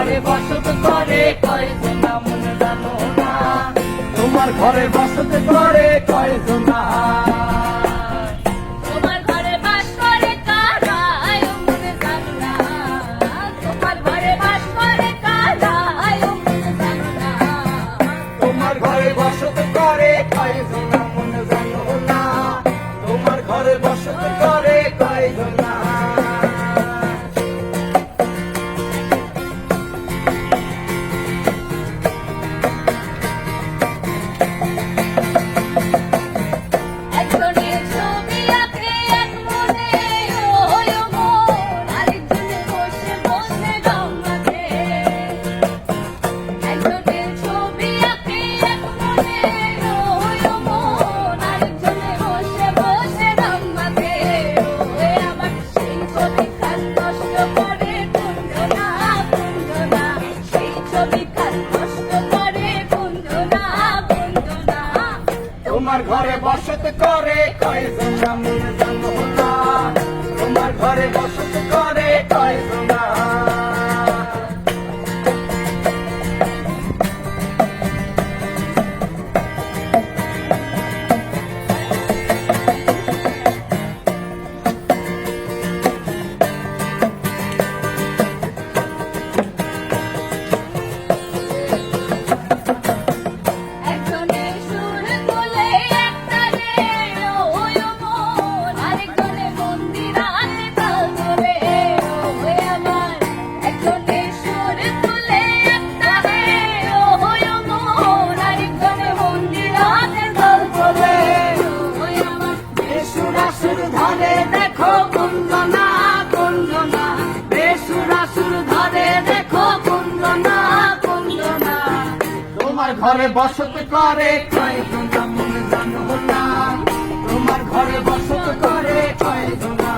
ঘরে বসত করে কয়জনা মনে জানো না, তোমার ঘরে বসত করে কয়জনা। তোমার ঘরে বাস করে কারা মনে জানো না, তোমার ঘরে বাস করে কারা মনে জানো না, তোমার ঘরে বসত করে কয়জনা মনে জানো না, তোমার ঘরে বসত করে কয়জনা। একজনের ছবি আঁকে এক মনে ওই মন, আরেকজনে বসে বসে রং মাখে। একজনের ছবি আঁকে এক মনে ওই মন, আরেকজনে বসে বসে রং মাখে। ওই আমার সেই ছবিখান নষ্ট করে কুঞ্জনা, কুঞ্জনা, সেই ছবিখান নষ্ট করে কুঞ্জনা, কুঞ্জনা। তোমার ঘরে বসত করে কয়জনা মনে জানো না, তোমার ঘরে বসত করে কয়জনা। একজনে সুর তোলে একতালে ওই মন, আরেকজনে মন্দিরাতে তাল তোলে ওই আমার। একজনে সুর তোলে একতালে ওই মন, আরেকজনে মন্দিরাতে তাল তোলে ওই আমার। বেসুরাসুর ধরে দেখো কুঞ্জনা, কুঞ্জনা, বেসুরাসুর ধরে দেখো কুঞ্জনা, কুঞ্জনা। তোমার ঘরে বসত করে কয়জনা মনে জানো না, তোমার ঘরে বসত করে কয়জনা।